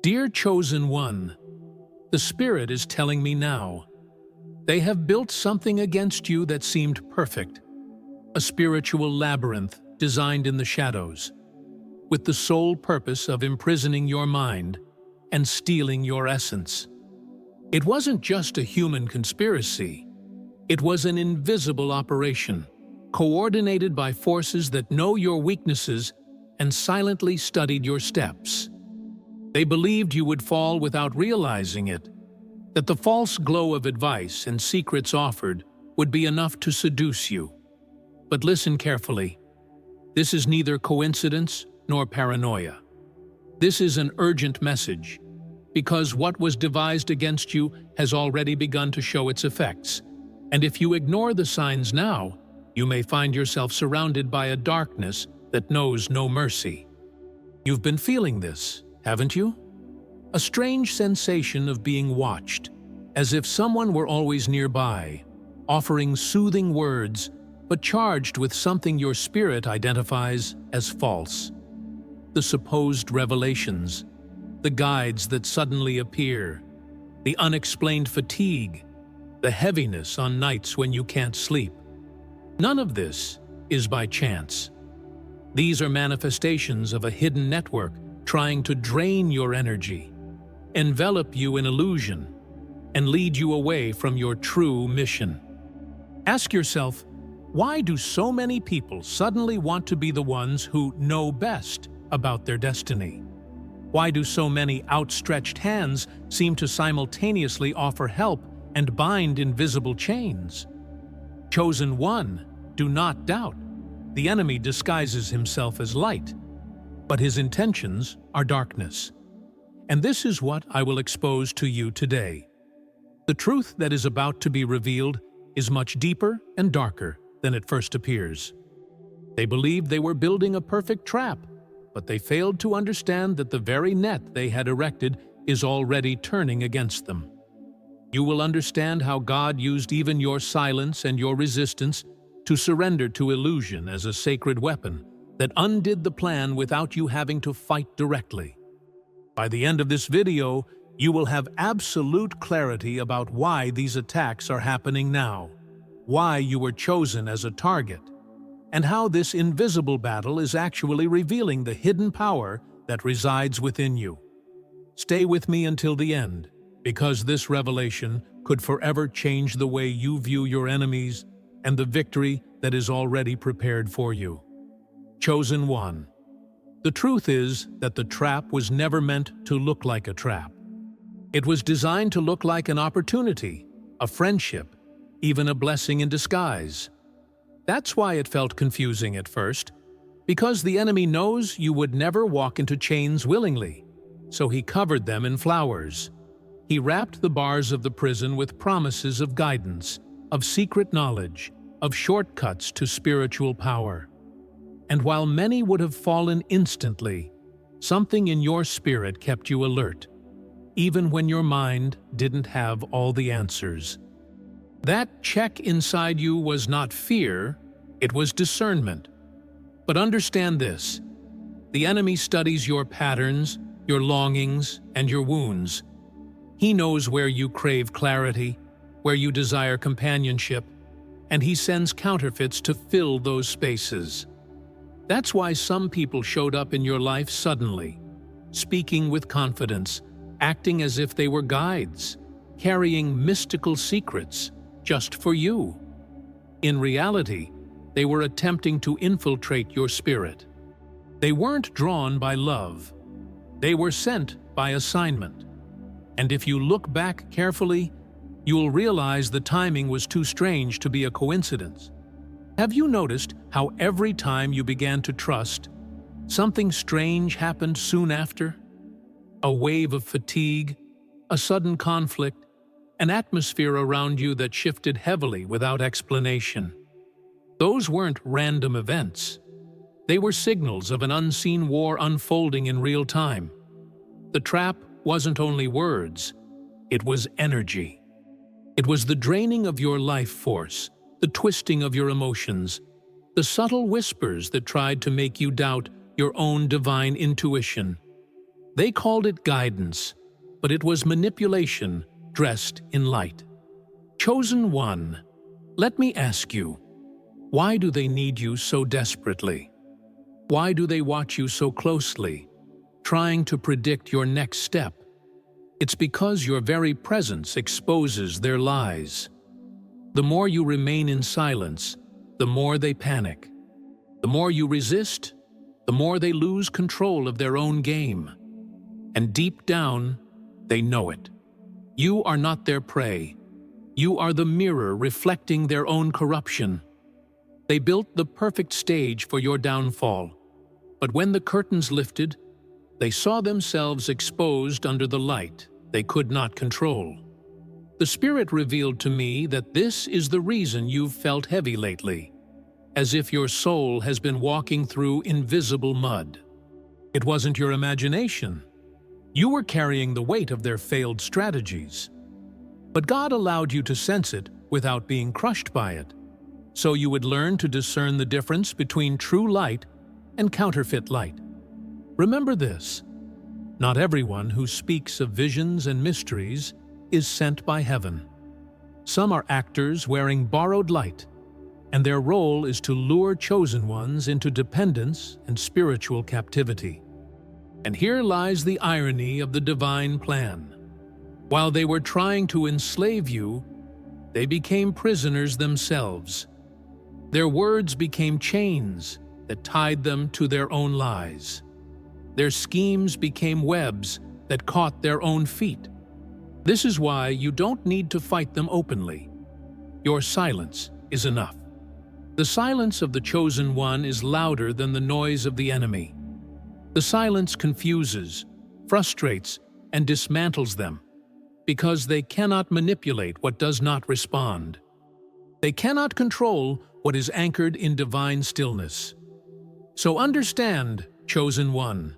Dear Chosen One, the Spirit is telling me now. They have built something against you that seemed perfect, a spiritual labyrinth designed in the shadows, with the sole purpose of imprisoning your mind and stealing your essence. It wasn't just a human conspiracy. It was an invisible operation, coordinated by forces that know your weaknesses and silently studied your steps. They believed you would fall without realizing it, that the false glow of advice and secrets offered would be enough to seduce you. But listen carefully. This is neither coincidence nor paranoia. This is an urgent message, because what was devised against you has already begun to show its effects, and if you ignore the signs now, you may find yourself surrounded by a darkness that knows no mercy. You've been feeling this, haven't you? A strange sensation of being watched, as if someone were always nearby, offering soothing words, but charged with something your spirit identifies as false. The supposed revelations, the guides that suddenly appear, the unexplained fatigue, the heaviness on nights when you can't sleep. None of this is by chance. These are manifestations of a hidden network trying to drain your energy, envelop you in illusion, and lead you away from your true mission. Ask yourself, why do so many people suddenly want to be the ones who know best about their destiny? Why do so many outstretched hands seem to simultaneously offer help and bind invisible chains? Chosen One, do not doubt. The enemy disguises himself as light, but his intentions are darkness. And this is what I will expose to you today. The truth that is about to be revealed is much deeper and darker than it first appears. They believed they were building a perfect trap, but they failed to understand that the very net they had erected is already turning against them. You will understand how God used even your silence and your resistance to surrender to illusion as a sacred weapon that undid the plan without you having to fight directly. By the end of this video, you will have absolute clarity about why these attacks are happening now, why you were chosen as a target, and how this invisible battle is actually revealing the hidden power that resides within you. Stay with me until the end, because this revelation could forever change the way you view your enemies and the victory that is already prepared for you. Chosen One. The truth is that the trap was never meant to look like a trap. It was designed to look like an opportunity, a friendship, even a blessing in disguise. That's why it felt confusing at first, because the enemy knows you would never walk into chains willingly, so he covered them in flowers. He wrapped the bars of the prison with promises of guidance, of secret knowledge, of shortcuts to spiritual power. And while many would have fallen instantly, something in your spirit kept you alert, even when your mind didn't have all the answers. That check inside you was not fear, it was discernment. But understand this: the enemy studies your patterns, your longings, and your wounds. He knows where you crave clarity, where you desire companionship, and he sends counterfeits to fill those spaces. That's why some people showed up in your life suddenly, speaking with confidence, acting as if they were guides, carrying mystical secrets just for you. In reality, they were attempting to infiltrate your spirit. They weren't drawn by love. They were sent by assignment. And if you look back carefully, you'll realize the timing was too strange to be a coincidence. Have you noticed how every time you began to trust, something strange happened soon after? A wave of fatigue, a sudden conflict, an atmosphere around you that shifted heavily without explanation. Those weren't random events. They were signals of an unseen war unfolding in real time. The trap wasn't only words, it was energy. It was the draining of your life force, the twisting of your emotions, the subtle whispers that tried to make you doubt your own divine intuition. They called it guidance, but it was manipulation dressed in light. Chosen one, let me ask you, why do they need you so desperately? Why do they watch you so closely, trying to predict your next step? It's because your very presence exposes their lies. The more you remain in silence, the more they panic. The more you resist, the more they lose control of their own game. And deep down, they know it. You are not their prey. You are the mirror reflecting their own corruption. They built the perfect stage for your downfall. But when the curtains lifted, they saw themselves exposed under the light they could not control. The Spirit revealed to me that this is the reason you've felt heavy lately, as if your soul has been walking through invisible mud. It wasn't your imagination. You were carrying the weight of their failed strategies. But God allowed you to sense it without being crushed by it, so you would learn to discern the difference between true light and counterfeit light. Remember this: not everyone who speaks of visions and mysteries is sent by heaven. Some are actors wearing borrowed light, and their role is to lure chosen ones into dependence and spiritual captivity. And here lies the irony of the divine plan. While they were trying to enslave you, they became prisoners themselves. Their words became chains that tied them to their own lies. Their schemes became webs that caught their own feet. This is why you don't need to fight them openly. Your silence is enough. The silence of the chosen one is louder than the noise of the enemy. The silence confuses, frustrates, and dismantles them, because they cannot manipulate what does not respond. They cannot control what is anchored in divine stillness. So understand, chosen one,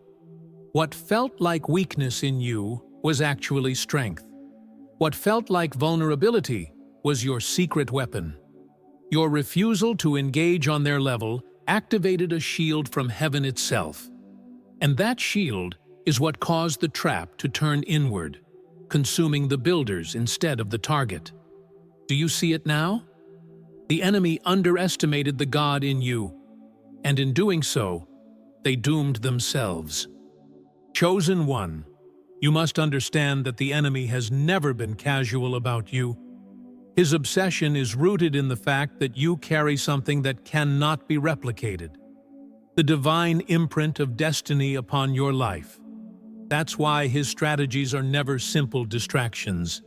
what felt like weakness in you was actually strength. What felt like vulnerability was your secret weapon. Your refusal to engage on their level activated a shield from heaven itself. And that shield is what caused the trap to turn inward, consuming the builders instead of the target. Do you see it now? The enemy underestimated the God in you, and in doing so, they doomed themselves. Chosen one, you must understand that the enemy has never been casual about you. His obsession is rooted in the fact that you carry something that cannot be replicated, the divine imprint of destiny upon your life. That's why his strategies are never simple distractions.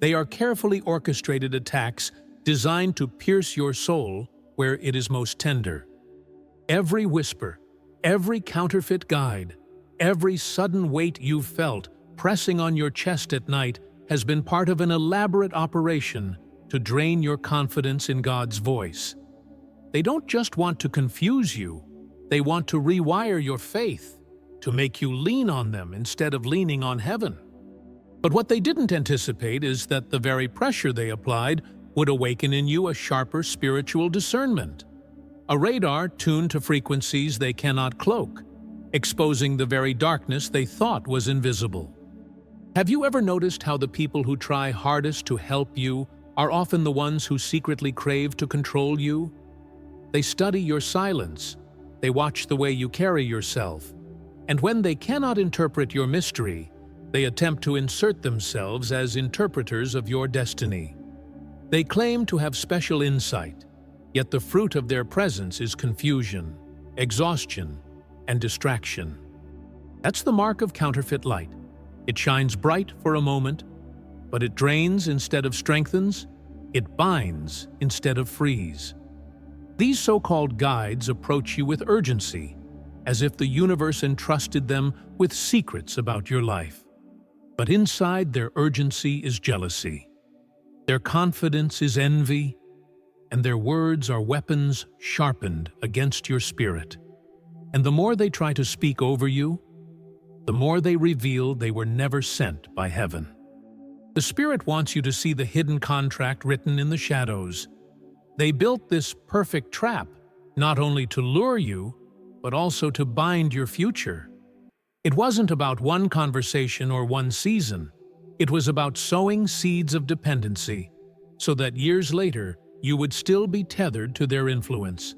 They are carefully orchestrated attacks designed to pierce your soul where it is most tender. Every whisper, every counterfeit guide, every sudden weight you've felt pressing on your chest at night has been part of an elaborate operation to drain your confidence in God's voice. They don't just want to confuse you, they want to rewire your faith, to make you lean on them instead of leaning on heaven. But what they didn't anticipate is that the very pressure they applied would awaken in you a sharper spiritual discernment, a radar tuned to frequencies they cannot cloak, exposing the very darkness they thought was invisible. Have you ever noticed how the people who try hardest to help you are often the ones who secretly crave to control you? They study your silence, they watch the way you carry yourself, and when they cannot interpret your mystery, they attempt to insert themselves as interpreters of your destiny. They claim to have special insight, yet the fruit of their presence is confusion, exhaustion, and distraction. That's the mark of counterfeit light. It shines bright for a moment, but it drains instead of strengthens, it binds instead of frees. These so-called guides approach you with urgency, as if the universe entrusted them with secrets about your life. But inside their urgency is jealousy. Their confidence is envy, and their words are weapons sharpened against your spirit. And the more they try to speak over you, the more they reveal they were never sent by heaven. The Spirit wants you to see the hidden contract written in the shadows. They built this perfect trap, not only to lure you, but also to bind your future. It wasn't about one conversation or one season. It was about sowing seeds of dependency, so that years later you would still be tethered to their influence.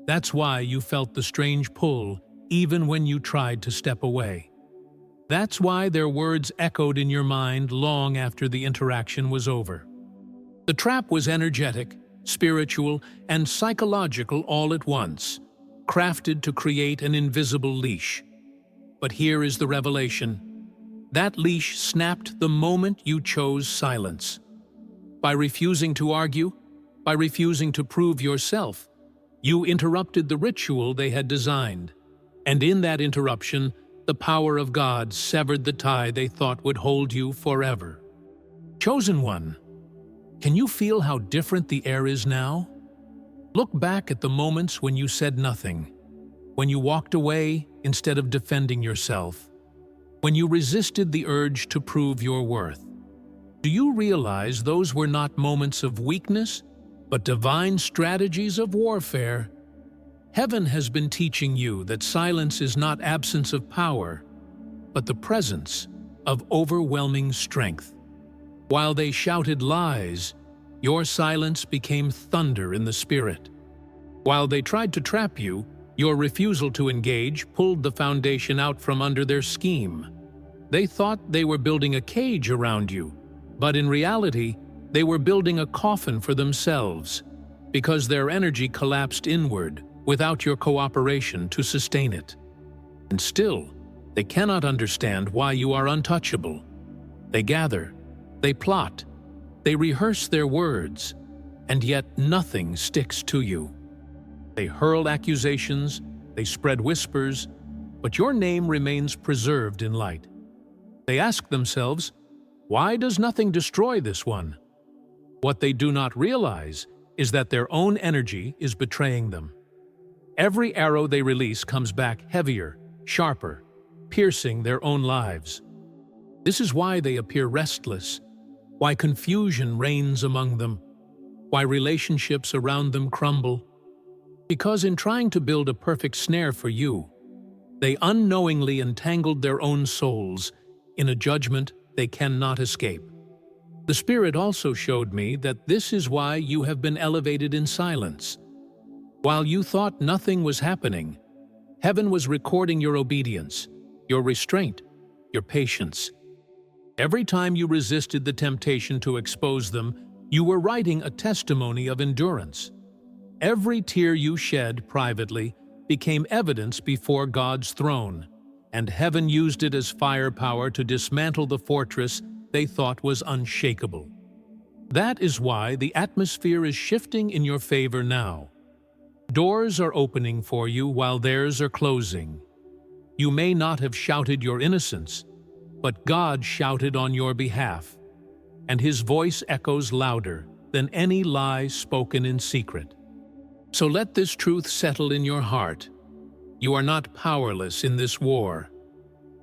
That's why you felt the strange pull even when you tried to step away. That's why their words echoed in your mind long after the interaction was over. The trap was energetic, spiritual, and psychological all at once, crafted to create an invisible leash. But here is the revelation. That leash snapped the moment you chose silence. By refusing to argue, by refusing to prove yourself, you interrupted the ritual they had designed. And in that interruption, the power of God severed the tie they thought would hold you forever. Chosen one, can you feel how different the air is now? Look back at the moments when you said nothing, when you walked away instead of defending yourself, when you resisted the urge to prove your worth. Do you realize those were not moments of weakness, but divine strategies of warfare? Heaven has been teaching you that silence is not absence of power, but the presence of overwhelming strength. While they shouted lies, your silence became thunder in the spirit. While they tried to trap you, your refusal to engage pulled the foundation out from under their scheme. They thought they were building a cage around you, but in reality, they were building a coffin for themselves, because their energy collapsed inward without your cooperation to sustain it. And still, they cannot understand why you are untouchable. They gather, they plot, they rehearse their words, and yet nothing sticks to you. They hurl accusations, they spread whispers, but your name remains preserved in light. They ask themselves, why does nothing destroy this one? What they do not realize is that their own energy is betraying them. Every arrow they release comes back heavier, sharper, piercing their own lives. This is why they appear restless, why confusion reigns among them, why relationships around them crumble. Because in trying to build a perfect snare for you, they unknowingly entangled their own souls in a judgment they cannot escape. The Spirit also showed me that this is why you have been elevated in silence. While you thought nothing was happening, heaven was recording your obedience, your restraint, your patience. Every time you resisted the temptation to expose them, you were writing a testimony of endurance. Every tear you shed privately became evidence before God's throne, and heaven used it as firepower to dismantle the fortress they thought was unshakable. That is why the atmosphere is shifting in your favor now. Doors are opening for you while theirs are closing. You may not have shouted your innocence, but God shouted on your behalf, and His voice echoes louder than any lie spoken in secret. So let this truth settle in your heart. You are not powerless in this war.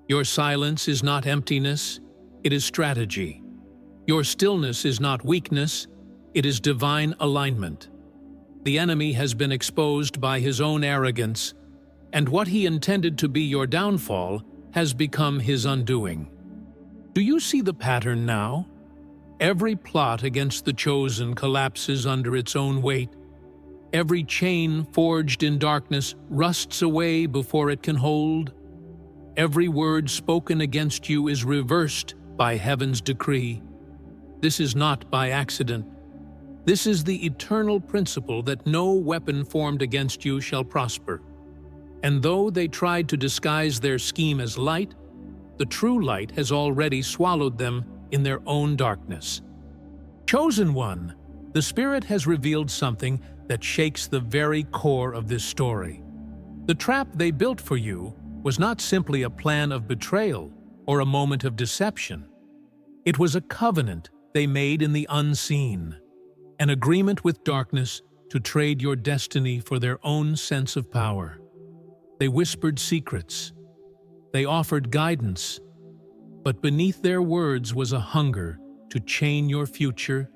Your silence is not emptiness, it is strategy. Your stillness is not weakness, it is divine alignment. The enemy has been exposed by his own arrogance, and what he intended to be your downfall has become his undoing. Do you see the pattern now? Every plot against the chosen collapses under its own weight. Every chain forged in darkness rusts away before it can hold. Every word spoken against you is reversed by heaven's decree. This is not by accident. This is the eternal principle that no weapon formed against you shall prosper. And though they tried to disguise their scheme as light, the true light has already swallowed them in their own darkness. Chosen one, the Spirit has revealed something that shakes the very core of this story. The trap they built for you was not simply a plan of betrayal or a moment of deception. It was a covenant they made in the unseen, an agreement with darkness to trade your destiny for their own sense of power. They whispered secrets. They offered guidance. But beneath their words was a hunger to chain your future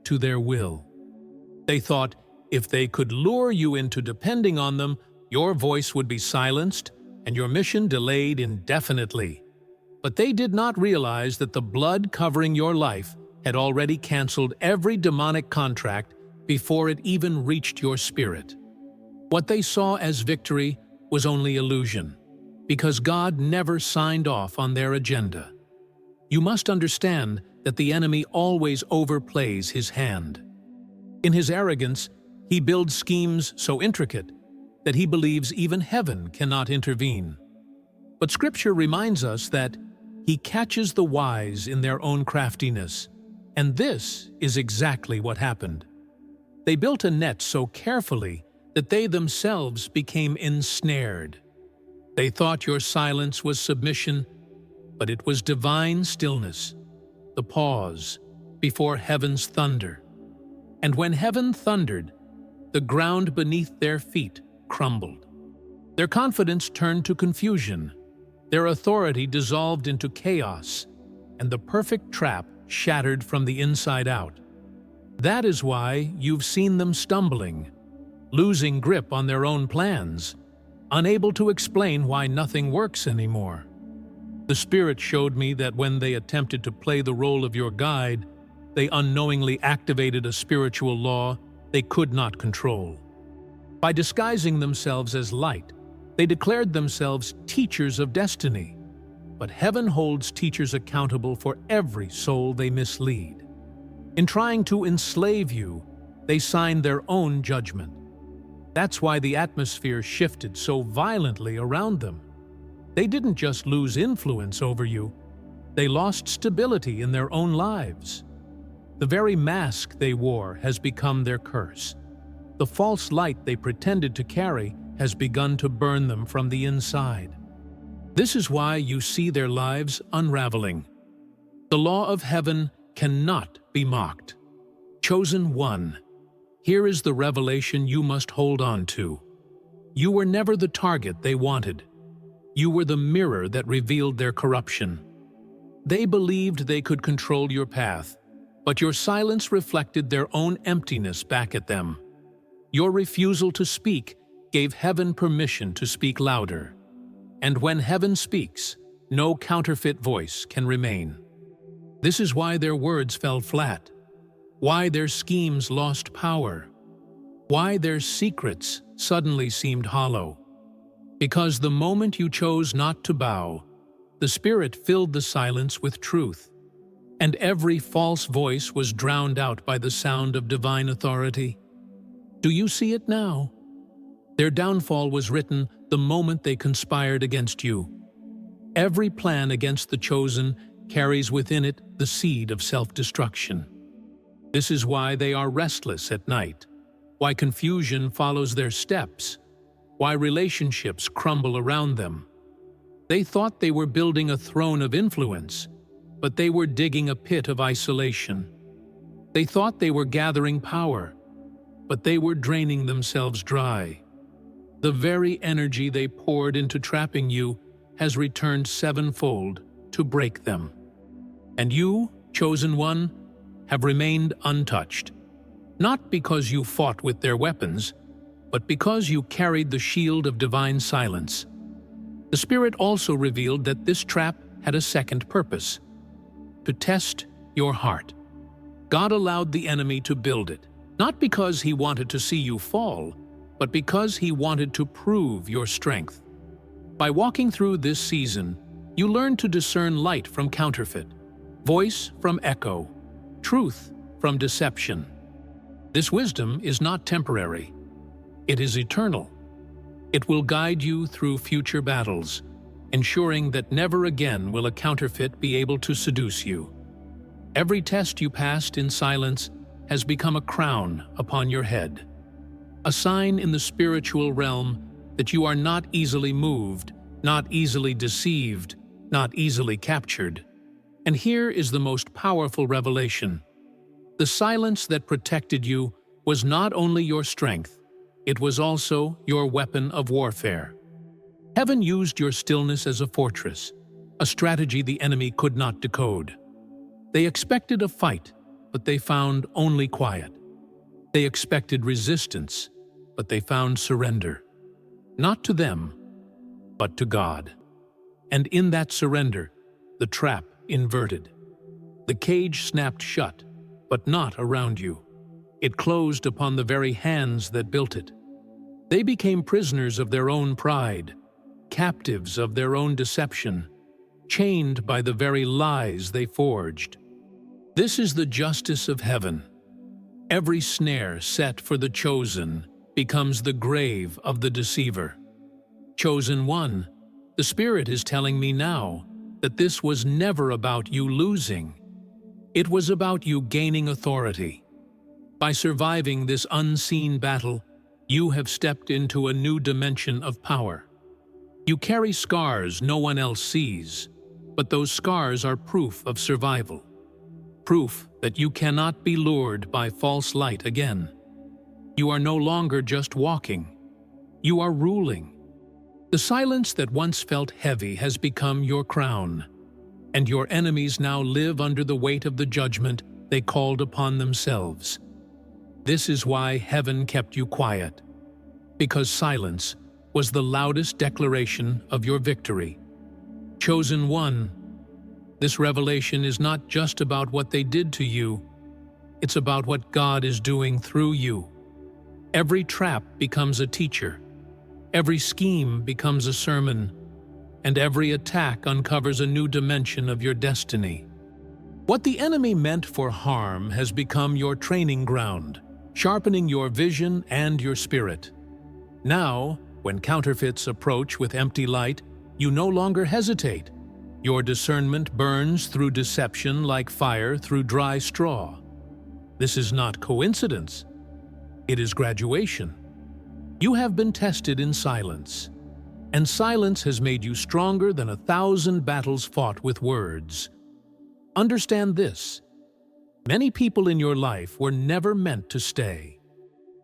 to their will. They thought if they could lure you into depending on them, your voice would be silenced, and your mission delayed indefinitely. But they did not realize that the blood covering your life had already canceled every demonic contract before it even reached your spirit. What they saw as victory was only illusion, because God never signed off on their agenda. You must understand that the enemy always overplays his hand. In his arrogance, he builds schemes so intricate that he believes even heaven cannot intervene. But Scripture reminds us that he catches the wise in their own craftiness, and this is exactly what happened. They built a net so carefully that they themselves became ensnared. They thought your silence was submission, but it was divine stillness, the pause before heaven's thunder. And when heaven thundered, the ground beneath their feet crumbled. Their confidence turned to confusion, their authority dissolved into chaos, and the perfect trap shattered from the inside out. That is why you've seen them stumbling, losing grip on their own plans, unable to explain why nothing works anymore. The Spirit showed me that when they attempted to play the role of your guide, they unknowingly activated a spiritual law they could not control. By disguising themselves as light, they declared themselves teachers of destiny. But heaven holds teachers accountable for every soul they mislead. In trying to enslave you, they signed their own judgment. That's why the atmosphere shifted so violently around them. They didn't just lose influence over you, they lost stability in their own lives. The very mask they wore has become their curse. The false light they pretended to carry has begun to burn them from the inside. This is why you see their lives unraveling. The law of heaven cannot be mocked. Chosen one, here is the revelation you must hold on to. You were never the target they wanted. You were the mirror that revealed their corruption. They believed they could control your path, but your silence reflected their own emptiness back at them. Your refusal to speak gave heaven permission to speak louder. And when heaven speaks, no counterfeit voice can remain. This is why their words fell flat, why their schemes lost power, why their secrets suddenly seemed hollow. Because the moment you chose not to bow, the Spirit filled the silence with truth, and every false voice was drowned out by the sound of divine authority. Do you see it now? Their downfall was written the moment they conspired against you. Every plan against the chosen carries within it the seed of self-destruction. This is why they are restless at night, why confusion follows their steps, why relationships crumble around them. They thought they were building a throne of influence, but they were digging a pit of isolation. They thought they were gathering power, but they were draining themselves dry. The very energy they poured into trapping you has returned sevenfold to break them. And you, chosen one, have remained untouched, not because you fought with their weapons, but because you carried the shield of divine silence. The Spirit also revealed that this trap had a second purpose: to test your heart. God allowed the enemy to build it, not because he wanted to see you fall, but because he wanted to prove your strength. By walking through this season, you learn to discern light from counterfeit, voice from echo, truth from deception. This wisdom is not temporary. It is eternal. It will guide you through future battles, ensuring that never again will a counterfeit be able to seduce you. Every test you passed in silence has become a crown upon your head, a sign in the spiritual realm that you are not easily moved, not easily deceived, not easily captured. And here is the most powerful revelation. The silence that protected you was not only your strength, it was also your weapon of warfare. Heaven used your stillness as a fortress, a strategy the enemy could not decode. They expected a fight, but they found only quiet. They expected resistance, but they found surrender. Not to them, but to God. And in that surrender, the trap inverted. The cage snapped shut, but not around you. It closed upon the very hands that built it. They became prisoners of their own pride, captives of their own deception, chained by the very lies they forged. This is the justice of heaven. Every snare set for the chosen becomes the grave of the deceiver. Chosen one, the Spirit is telling me now that this was never about you losing. It was about you gaining authority. By surviving this unseen battle, you have stepped into a new dimension of power. You carry scars no one else sees, but those scars are proof of survival. Proof that you cannot be lured by false light again. You are no longer just walking. You are ruling. The silence that once felt heavy has become your crown, and your enemies now live under the weight of the judgment they called upon themselves. This is why heaven kept you quiet, because silence was the loudest declaration of your victory. Chosen one, this revelation is not just about what they did to you, it's about what God is doing through you. Every trap becomes a teacher, every scheme becomes a sermon, and every attack uncovers a new dimension of your destiny. What the enemy meant for harm has become your training ground, sharpening your vision and your spirit. Now, when counterfeits approach with empty light, you no longer hesitate. Your discernment burns through deception like fire through dry straw. This is not coincidence. It is graduation. You have been tested in silence, and silence has made you stronger than 1,000 battles fought with words. Understand this. Many people in your life were never meant to stay.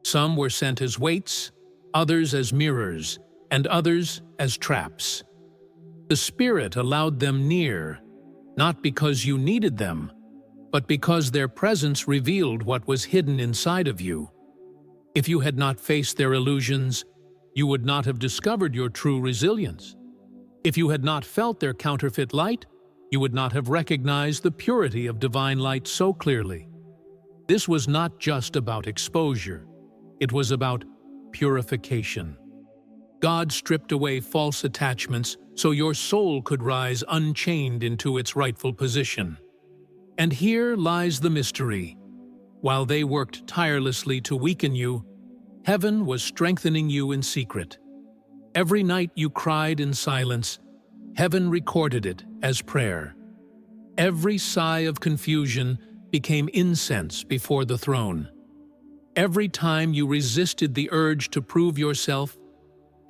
Some were sent as weights, others as mirrors, and others as traps. The Spirit allowed them near, not because you needed them, but because their presence revealed what was hidden inside of you. If you had not faced their illusions, you would not have discovered your true resilience. If you had not felt their counterfeit light, you would not have recognized the purity of divine light so clearly. This was not just about exposure. It was about purification. God stripped away false attachments so your soul could rise unchained into its rightful position. And here lies the mystery. While they worked tirelessly to weaken you, heaven was strengthening you in secret. Every night you cried in silence, heaven recorded it as prayer. Every sigh of confusion became incense before the throne. Every time you resisted the urge to prove yourself,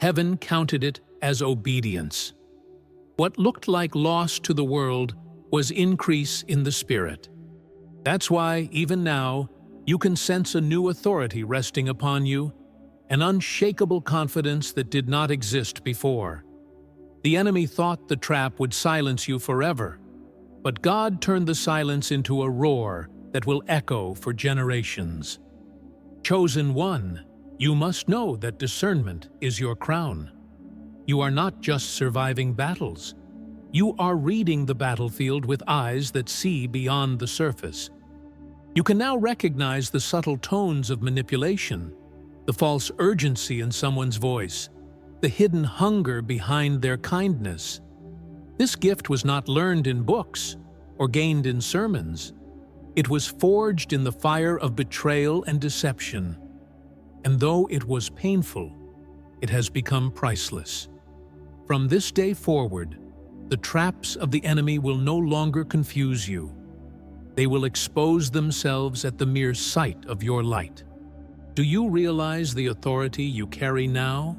heaven counted it as obedience. What looked like loss to the world was increase in the Spirit. That's why, even now, you can sense a new authority resting upon you, an unshakable confidence that did not exist before. The enemy thought the trap would silence you forever, but God turned the silence into a roar that will echo for generations. Chosen one, you must know that discernment is your crown. You are not just surviving battles. You are reading the battlefield with eyes that see beyond the surface. You can now recognize the subtle tones of manipulation, the false urgency in someone's voice, the hidden hunger behind their kindness. This gift was not learned in books or gained in sermons. It was forged in the fire of betrayal and deception. And though it was painful, it has become priceless. From this day forward, the traps of the enemy will no longer confuse you. They will expose themselves at the mere sight of your light. Do you realize the authority you carry now?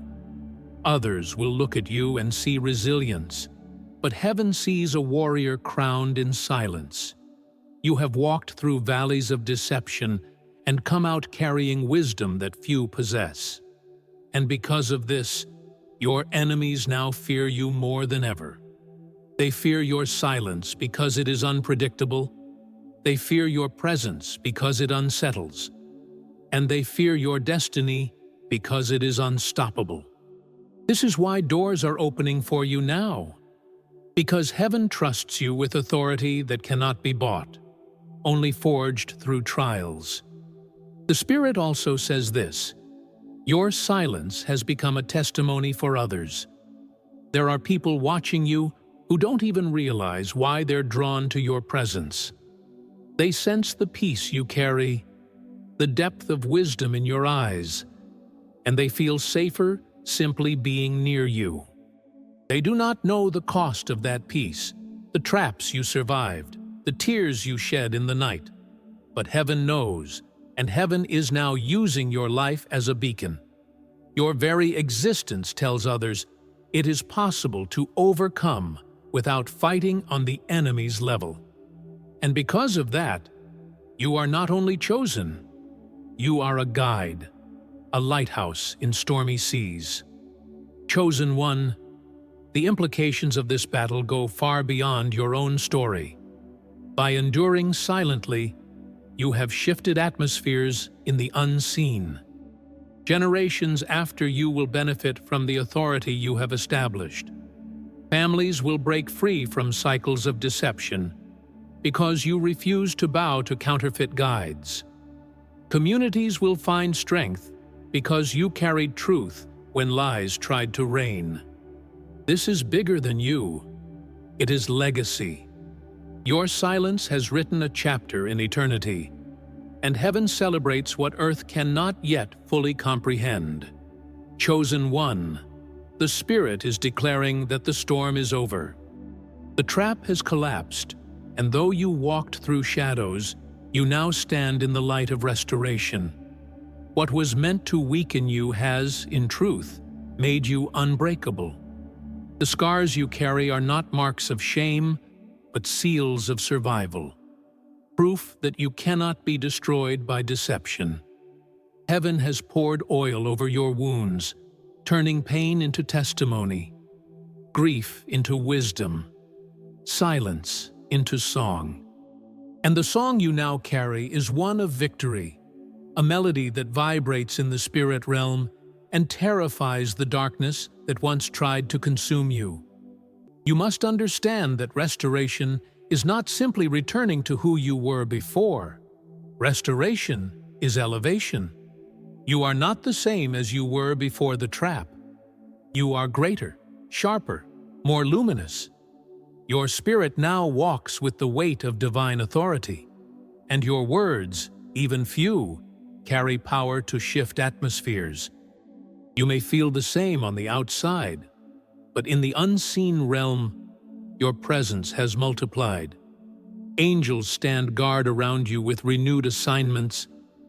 Others will look at you and see resilience, but heaven sees a warrior crowned in silence. You have walked through valleys of deception and come out carrying wisdom that few possess. And because of this, your enemies now fear you more than ever. They fear your silence because it is unpredictable. They fear your presence because it unsettles. And they fear your destiny because it is unstoppable. This is why doors are opening for you now. Because heaven trusts you with authority that cannot be bought, only forged through trials. The Spirit also says this: your silence has become a testimony for others. There are people watching you who don't even realize why they're drawn to your presence. They sense the peace you carry, the depth of wisdom in your eyes, and they feel safer simply being near you. They do not know the cost of that peace, the traps you survived, the tears you shed in the night. But heaven knows, and heaven is now using your life as a beacon. Your very existence tells others it is possible to overcome without fighting on the enemy's level. And because of that, you are not only chosen, you are a guide, a lighthouse in stormy seas. Chosen one, the implications of this battle go far beyond your own story. By enduring silently, you have shifted atmospheres in the unseen. Generations after you will benefit from the authority you have established. Families will break free from cycles of deception because you refuse to bow to counterfeit guides. Communities will find strength because you carried truth when lies tried to reign. This is bigger than you. It is legacy. Your silence has written a chapter in eternity, and heaven celebrates what earth cannot yet fully comprehend. Chosen one, the Spirit is declaring that the storm is over. The trap has collapsed, and though you walked through shadows, you now stand in the light of restoration. What was meant to weaken you has, in truth, made you unbreakable. The scars you carry are not marks of shame, but seals of survival. Proof that you cannot be destroyed by deception. Heaven has poured oil over your wounds, turning pain into testimony, grief into wisdom, silence into song. And the song you now carry is one of victory, a melody that vibrates in the spirit realm and terrifies the darkness that once tried to consume you. You must understand that restoration is not simply returning to who you were before. Restoration is elevation. You are not the same as you were before the trap. You are greater, sharper, more luminous. Your spirit now walks with the weight of divine authority, and your words, even few, carry power to shift atmospheres. You may feel the same on the outside, but in the unseen realm, your presence has multiplied. Angels stand guard around you with renewed assignments,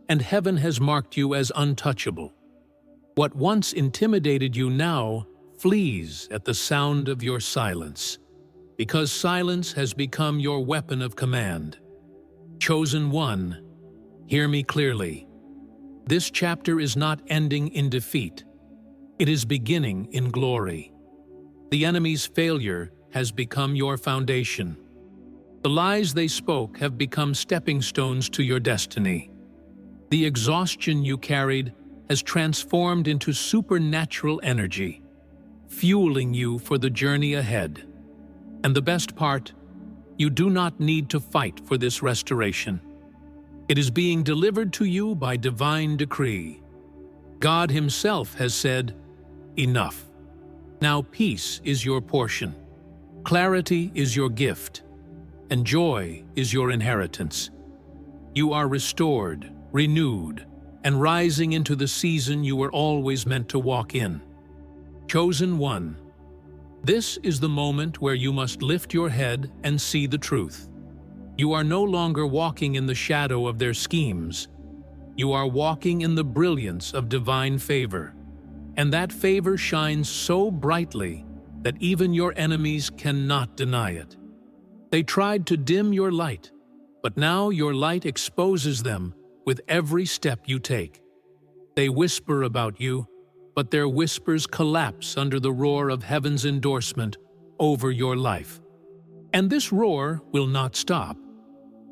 and heaven has marked you as untouchable. What once intimidated you now flees at the sound of your silence, because silence has become your weapon of command. Chosen one, hear me clearly. This chapter is not ending in defeat. It is beginning in glory. The enemy's failure has become your foundation. The lies they spoke have become stepping stones to your destiny. The exhaustion you carried has transformed into supernatural energy, fueling you for the journey ahead. And the best part, you do not need to fight for this restoration. It is being delivered to you by divine decree. God Himself has said, "Enough." Now peace is your portion, clarity is your gift, and joy is your inheritance. You are restored, renewed, and rising into the season you were always meant to walk in. Chosen one, this is the moment where you must lift your head and see the truth. You are no longer walking in the shadow of their schemes. You are walking in the brilliance of divine favor. And that favor shines so brightly that even your enemies cannot deny it. They tried to dim your light, but now your light exposes them with every step you take. They whisper about you, but their whispers collapse under the roar of heaven's endorsement over your life. And this roar will not stop.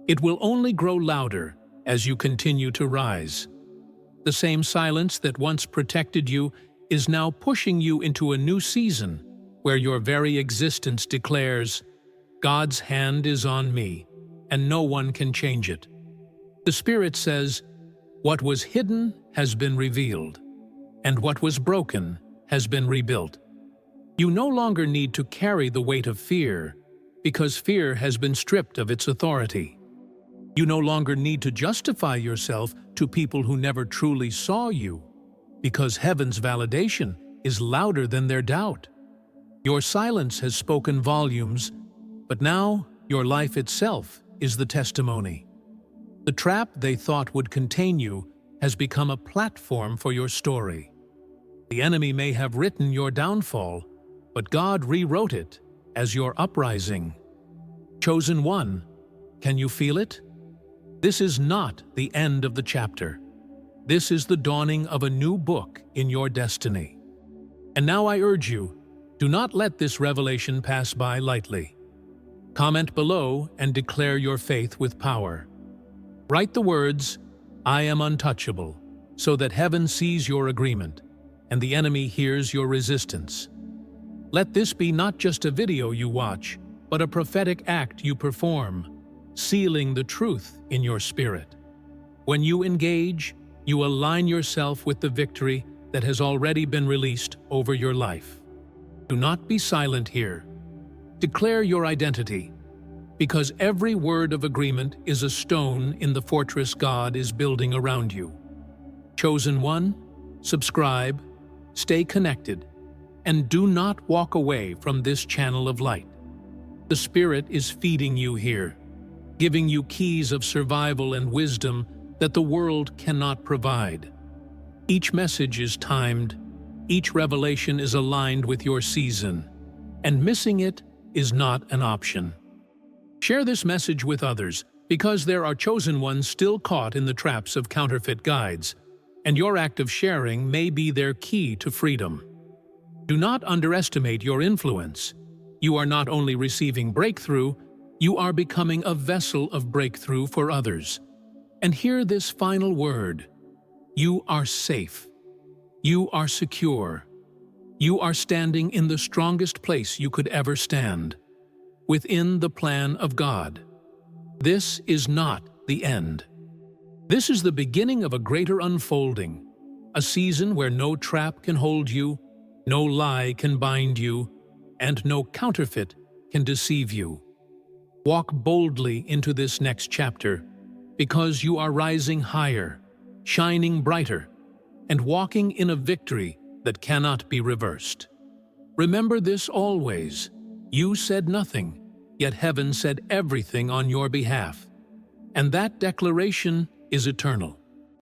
It will only grow louder as you continue to rise. The same silence that once protected you is now pushing you into a new season where your very existence declares, God's hand is on me, and no one can change it. The Spirit says, what was hidden has been revealed, and what was broken has been rebuilt. You no longer need to carry the weight of fear, because fear has been stripped of its authority. You no longer need to justify yourself to people who never truly saw you, because heaven's validation is louder than their doubt. Your silence has spoken volumes, but now your life itself is the testimony. The trap they thought would contain you has become a platform for your story. The enemy may have written your downfall, but God rewrote it as your uprising. Chosen one, can you feel it? This is not the end of the chapter. This is the dawning of a new book in your destiny. And now I urge you, do not let this revelation pass by lightly. Comment below and declare your faith with power. Write the words, I am untouchable, so that heaven sees your agreement, and the enemy hears your resistance. Let this be not just a video you watch, but a prophetic act you perform, sealing the truth in your spirit. When you engage, you align yourself with the victory that has already been released over your life. Do not be silent here. Declare your identity, because every word of agreement is a stone in the fortress God is building around you. Chosen one, subscribe, stay connected, and do not walk away from this channel of light. The Spirit is feeding you here, giving you keys of survival and wisdom that the world cannot provide. Each message is timed, each revelation is aligned with your season, and missing it is not an option. Share this message with others, because there are chosen ones still caught in the traps of counterfeit guides, and your act of sharing may be their key to freedom. Do not underestimate your influence. You are not only receiving breakthrough, you are becoming a vessel of breakthrough for others. And hear this final word. You are safe. You are secure. You are standing in the strongest place you could ever stand, within the plan of God. This is not the end. This is the beginning of a greater unfolding, a season where no trap can hold you, no lie can bind you, and no counterfeit can deceive you. Walk boldly into this next chapter, because you are rising higher, shining brighter, and walking in a victory that cannot be reversed. Remember this always. You said nothing, yet heaven said everything on your behalf. And that declaration is eternal.